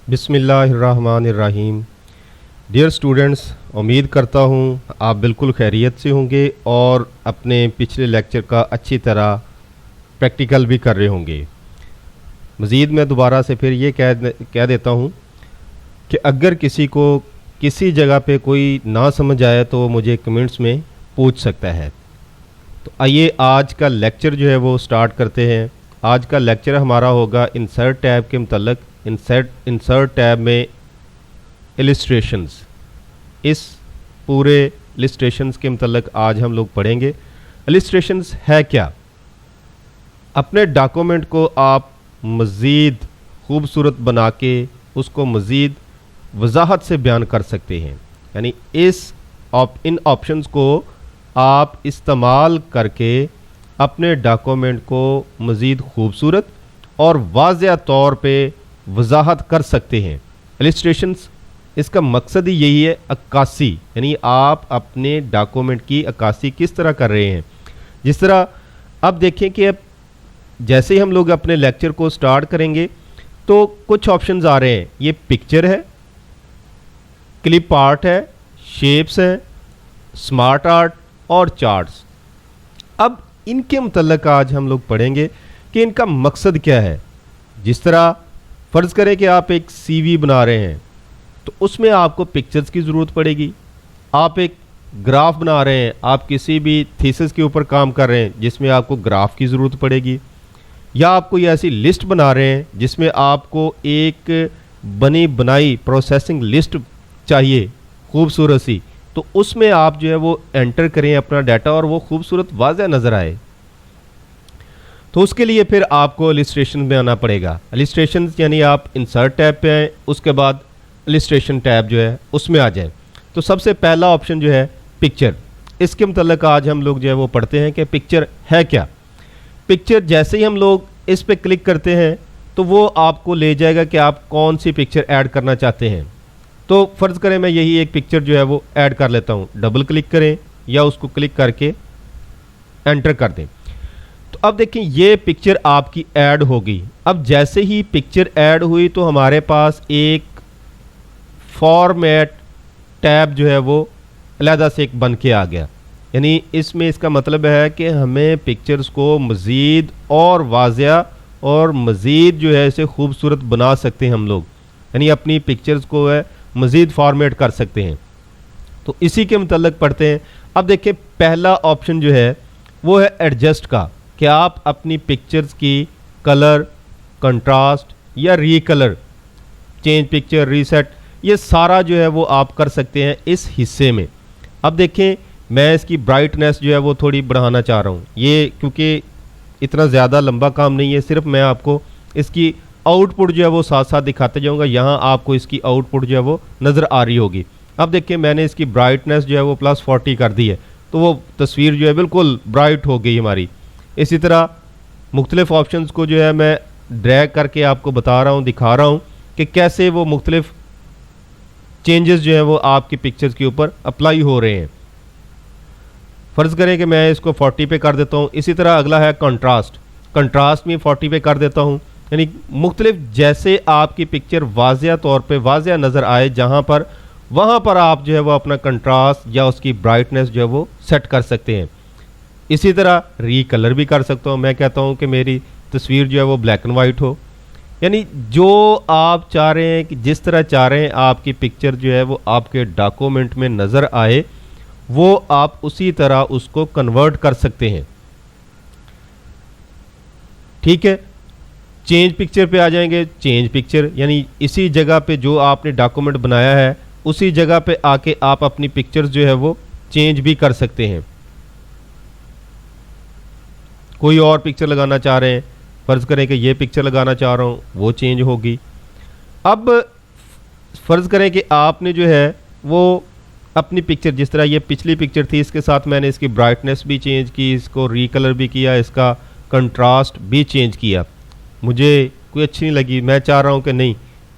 बिस्मिल्लाहिर्रहमानिर्रहीम। Dear students, उम्मीद करता हूँ आप बिल्कुल खैरियत से होंगे और अपने पिछले लेक्चर का अच्छी तरह प्रैक्टिकल भी कर रहे होंगे। मज़ीद मैं दोबारा से फिर ये कह देता हूँ कि अगर किसी को किसी जगह पे कोई ना समझ आए तो मुझे कमेंट्स में पूछ सकता है। तो आइए आज का लेक्चर जो है वो स्टार्ट करते हैं। आज का लेक्चर हमारा होगा इंसर्ट टैब के मतलब इंसर्ट टैब में इलिस्ट्रेशंस। इस पूरे इलिस्ट्रेशंस के मतलब आज हम लोग पढ़ेंगे। इलिस्ट्रेशंस है क्या? अपने डॉक्यूमेंट को आप मज़ीद खूबसूरत बना के उसको मज़ीद वजाहत से बयान कर सकते हैं। यानी इन ऑप्शंस को आप इस्तेमाल करके अपने डॉक्यूमेंट को मज़ीद खूबसूरत और वाज़ेह तौर पे वजाहत कर सकते हैं। इलिस्ट्रेशंस इसका मकसद ही यही है, अक्कासी, यानी आप अपने डॉक्यूमेंट की अक्कासी किस तरह कर रहे हैं। जिस तरह अब देखें कि अब जैसे ही हम लोग अपने लेक्चर को स्टार्ट करेंगे तो कुछ ऑप्शंस आ रहे हैं। ये पिक्चर है, क्लिप आर्ट है, शेप्स हैं, स्मार्ट आर्ट और चार्ट्स। अब इनके मतलब आज हम लोग पढ़ेंगे कि इनका मकसद क्या है। जिस तरह फ़र्ज़ करें कि आप एक सीवी बना रहे हैं तो उसमें आपको पिक्चर्स की ज़रूरत पड़ेगी। आप एक ग्राफ बना रहे हैं, आप किसी भी थीसिस के ऊपर काम कर रहे हैं जिसमें आपको ग्राफ की ज़रूरत पड़ेगी। या आप कोई ऐसी लिस्ट बना रहे हैं जिसमें आपको एक बनी बनाई प्रोसेसिंग लिस्ट चाहिए खूबसूरत सी, तो उसमें आप जो है वो एंटर करें अपना डाटा और वो खूबसूरत वाज़ेह नज़र आए। तो उसके लिए फिर आपको इलिस्ट्रेशन में आना पड़ेगा। इलिस्ट्रेशन यानी आप इंसर्ट टैब पे आए, उसके बाद इलिस्ट्रेशन टैब जो है उसमें आ जाए। तो सबसे पहला ऑप्शन जो है पिक्चर। इसके मतलब आज हम लोग जो है वो पढ़ते हैं कि पिक्चर है क्या। पिक्चर जैसे ही हम लोग इस पर क्लिक करते हैं तो वो आपको ले जाएगा कि आप कौन सी पिक्चर ऐड करना चाहते हैं। तो फ़र्ज़ करें मैं यही एक पिक्चर जो है वो ऐड कर लेता हूँ। डबल क्लिक करें या उसको क्लिक करके एंटर कर दें। तो अब देखें ये पिक्चर आपकी ऐड हो गई। अब जैसे ही पिक्चर ऐड हुई तो हमारे पास एक फॉर्मेट टैब जो है वो अलहदा से एक बन के आ गया। यानी इसमें इसका मतलब है कि हमें पिक्चर्स को मज़ीद और वाज़ेह और मज़ीद जो है इसे खूबसूरत बना सकते हैं हम लोग। यानी अपनी पिक्चर्स को है मज़ीद फॉर्मेट कर सकते हैं। तो इसी के मतलब पढ़ते हैं। अब देखिए पहला ऑप्शन जो है वो है एडजस्ट का, कि आप अपनी पिक्चर्स की कलर, कंट्रास्ट या रीकलर, चेंज पिक्चर, रीसेट, ये सारा जो है वो आप कर सकते हैं इस हिस्से में। अब देखें मैं इसकी ब्राइटनेस जो है वो थोड़ी बढ़ाना चाह रहा हूँ। ये क्योंकि इतना ज़्यादा लंबा काम नहीं है, सिर्फ मैं आपको इसकी आउटपुट जो है वो साथ साथ दिखाते जाऊंगा। यहाँ आपको इसकी आउटपुट जो है वो नज़र आ रही होगी। अब देखिए मैंने इसकी ब्राइटनेस जो है वो +40 कर दी है, तो वो तस्वीर जो है बिल्कुल ब्राइट हो गई हमारी। इसी तरह मुख्तलिफ ऑप्शंस को जो है मैं ड्रैग करके आपको बता रहा हूँ, दिखा रहा हूँ कि कैसे वो मुख्तलिफ चेंजेस जो है वो आपकी पिक्चर्स के ऊपर अप्लाई हो रहे हैं। फ़र्ज़ करें कि मैं इसको 40 पे कर देता हूँ। इसी तरह अगला है कंट्रास्ट। कंट्रास्ट में 40 पे कर देता हूँ। यानी मुख्तलिफ जैसे आपकी पिक्चर वाज़ेह तौर पे वाज़ेह नज़र आए जहाँ पर, वहाँ पर आप जो है वो अपना कंट्रास्ट या उसकी ब्राइटनेस जो है वो सेट कर सकते हैं। इसी तरह रीकलर भी कर सकता हूँ। मैं कहता हूँ कि मेरी तस्वीर जो है वो ब्लैक एंड वाइट हो। यानी जो आप चाह रहे हैं कि जिस तरह चाह रहे हैं आपकी पिक्चर जो है वो आपके डॉक्यूमेंट में नज़र आए, वो आप उसी तरह उसको कन्वर्ट कर सकते हैं। ठीक है, चेंज पिक्चर पे आ जाएंगे। चेंज पिक्चर यानी इसी जगह पे जो आपने डॉक्यूमेंट बनाया है उसी जगह पे आके आप अपनी पिक्चर्स जो है वो चेंज भी कर सकते हैं। कोई और पिक्चर लगाना चाह रहे हैं, फ़र्ज़ करें कि ये पिक्चर लगाना चाह रहा हूँ, वो चेंज होगी। अब फ़र्ज़ करें कि आपने जो है वो अपनी पिक्चर, जिस तरह ये पिछली पिक्चर थी, इसके साथ मैंने इसकी ब्राइटनेस भी चेंज की, इसको रीकलर भी किया, इसका कंट्रास्ट भी चेंज किया। मुझे कोई अच्छी नहीं लगी, मैं चाह रहा हूँ कि नहीं,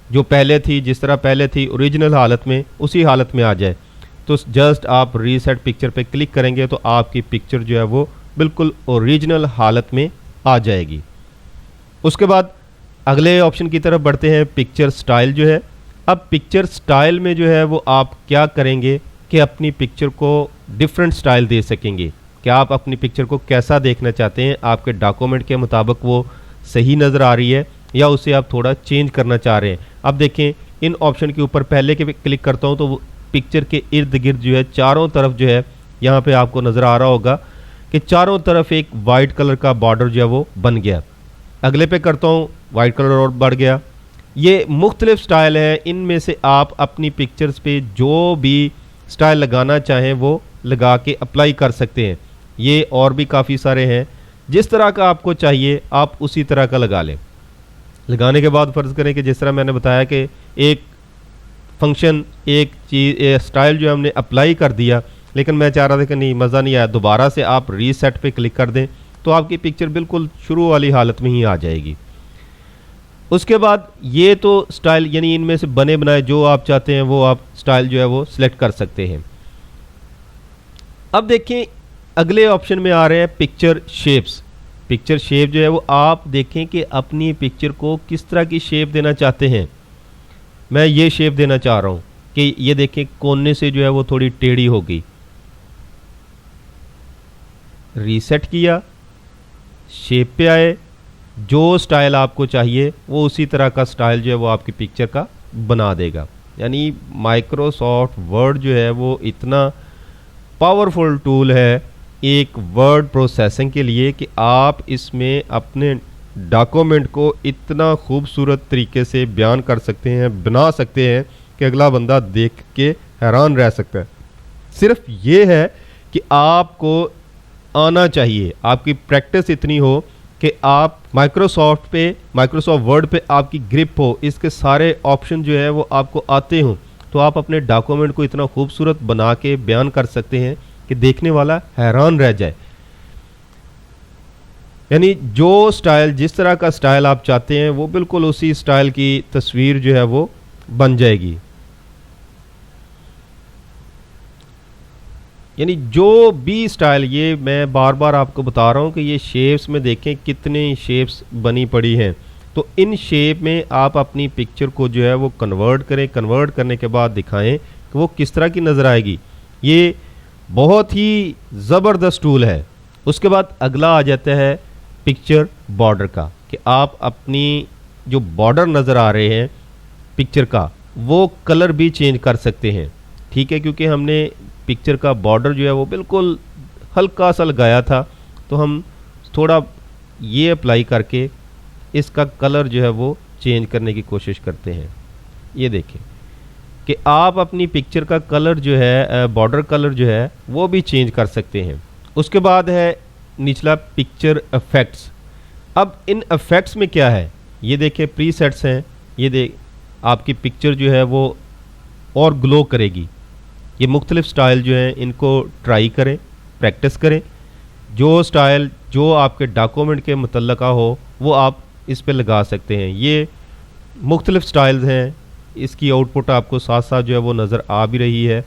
जो पहले थी, जिस तरह पहले थी ओरिजिनल हालत में, उसी हालत में आ जाए। तो जस्ट आप रीसेट पिक्चर पे क्लिक करेंगे तो आपकी पिक्चर जो है वो बिल्कुल ओरिजिनल हालत में आ जाएगी। उसके बाद अगले ऑप्शन की तरफ बढ़ते हैं, पिक्चर स्टाइल जो है। अब पिक्चर स्टाइल में जो है वो आप क्या करेंगे कि अपनी पिक्चर को डिफरेंट स्टाइल दे सकेंगे कि आप अपनी पिक्चर को कैसा देखना चाहते हैं, आपके डॉक्यूमेंट के मुताबिक वो सही नज़र आ रही है या उसे आप थोड़ा चेंज करना चाह रहे हैं। अब देखें इन ऑप्शन के ऊपर पहले के क्लिक करता हूं तो पिक्चर के इर्द गिर्द जो है चारों तरफ जो है यहाँ पे आपको नज़र आ रहा होगा कि चारों तरफ एक वाइट कलर का बॉर्डर जो है वो बन गया। अगले पे करता हूँ, वाइट कलर और बढ़ गया। ये मुख्तलिफ स्टाइल है, इनमें से आप अपनी पिक्चर्स पे जो भी स्टाइल लगाना चाहें वो लगा के अप्लाई कर सकते हैं। ये और भी काफ़ी सारे हैं, जिस तरह का आपको चाहिए आप उसी तरह का लगा लें। लगाने के बाद फ़र्ज़ करें कि जिस तरह मैंने बताया कि एक फंक्शन एक चीज़ स्टाइल जो हमने अप्लाई कर दिया, लेकिन मैं चाह रहा था कि नहीं मज़ा नहीं आया, दोबारा से आप रीसेट पे क्लिक कर दें तो आपकी पिक्चर बिल्कुल शुरू वाली हालत में ही आ जाएगी। उसके बाद ये तो स्टाइल यानी इनमें से बने बनाए जो आप चाहते हैं वो आप स्टाइल जो है वो सिलेक्ट कर सकते हैं। अब देखें अगले ऑप्शन में आ रहे हैं पिक्चर शेप्स। पिक्चर शेप जो है वो आप देखें कि अपनी पिक्चर को किस तरह की शेप देना चाहते हैं। मैं ये शेप देना चाह रहा हूँ कि ये देखें कोने से जो है वो थोड़ी टेढ़ी हो गई। रीसेट किया, शेप पे आए, जो स्टाइल आपको चाहिए वो उसी तरह का स्टाइल जो है वो आपकी पिक्चर का बना देगा। यानी माइक्रोसॉफ्ट वर्ड जो है वो इतना पावरफुल टूल है एक वर्ड प्रोसेसिंग के लिए कि आप इसमें अपने डॉक्यूमेंट को इतना खूबसूरत तरीके से बयान कर सकते हैं, बना सकते हैं कि अगला बंदा देख के हैरान रह सकता है। सिर्फ ये है कि आपको आना चाहिए, आपकी प्रैक्टिस इतनी हो कि आप माइक्रोसॉफ्ट वर्ड पे आपकी ग्रिप हो, इसके सारे ऑप्शन जो है वो आपको आते हों, तो आप अपने डॉक्यूमेंट को इतना खूबसूरत बना के बयान कर सकते हैं कि देखने वाला हैरान रह जाए। यानी जो स्टाइल जिस तरह का स्टाइल आप चाहते हैं वो बिल्कुल उसी स्टाइल की तस्वीर जो है वो बन जाएगी। यानी जो भी स्टाइल, ये मैं बार बार आपको बता रहा हूँ कि ये शेप्स में देखें कितने शेप्स बनी पड़ी हैं, तो इन शेप में आप अपनी पिक्चर को जो है वो कन्वर्ट करें। कन्वर्ट करने के बाद दिखाएं कि वो किस तरह की नज़र आएगी। ये बहुत ही ज़बरदस्त टूल है। उसके बाद अगला आ जाता है पिक्चर बॉर्डर का, कि आप अपनी जो बॉर्डर नज़र आ रहे हैं पिक्चर का वो कलर भी चेंज कर सकते हैं। ठीक है, क्योंकि हमने पिक्चर का बॉर्डर जो है वो बिल्कुल हल्का सा लगाया था, तो हम थोड़ा ये अप्लाई करके इसका कलर जो है वो चेंज करने की कोशिश करते हैं। ये देखें कि आप अपनी पिक्चर का कलर जो है बॉर्डर कलर जो है वो भी चेंज कर सकते हैं। उसके बाद है निचला पिक्चर इफेक्ट्स। अब इन इफेक्ट्स में क्या है, ये देखिए प्रीसेट्स हैं। ये देख आपकी पिक्चर जो है वो और ग्लो करेगी। ये मुख्तलिफ स्टाइल जो हैं इनको ट्राई करें, प्रैक्टिस करें। जो स्टाइल जो आपके डॉक्यूमेंट के मुतल्लका हो वो आप इस पे लगा सकते हैं। ये मुख्तलिफ स्टाइल्स हैं, इसकी आउटपुट आपको साथ साथ जो है वो नज़र आ भी रही है।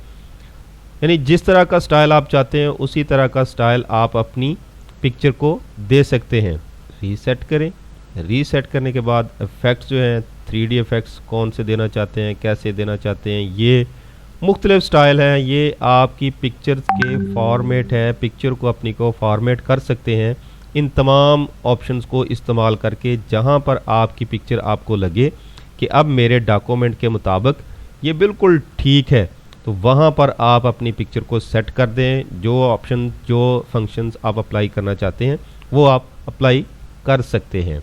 यानी जिस तरह का स्टाइल आप चाहते हैं उसी तरह का स्टाइल आप अपनी पिक्चर को दे सकते हैं। रीसेट करें, रीसेट करने के बाद इफ़ेक्ट्स जो हैं 3D इफ़ेक्ट्स कौन से देना चाहते हैं, कैसे देना चाहते हैं, ये मुख्तलिफ स्टाइल हैं। ये आपकी पिक्चर्स के फॉर्मेट है, पिक्चर को अपनी को फॉर्मेट कर सकते हैं इन तमाम ऑप्शंस को इस्तेमाल करके। जहां पर आपकी पिक्चर आपको लगे कि अब मेरे डॉक्यूमेंट के मुताबिक ये बिल्कुल ठीक है, तो वहां पर आप अपनी पिक्चर को सेट कर दें। जो ऑप्शन जो फंक्शंस आप अप्लाई करना चाहते हैं वो आप अप्लाई कर सकते हैं।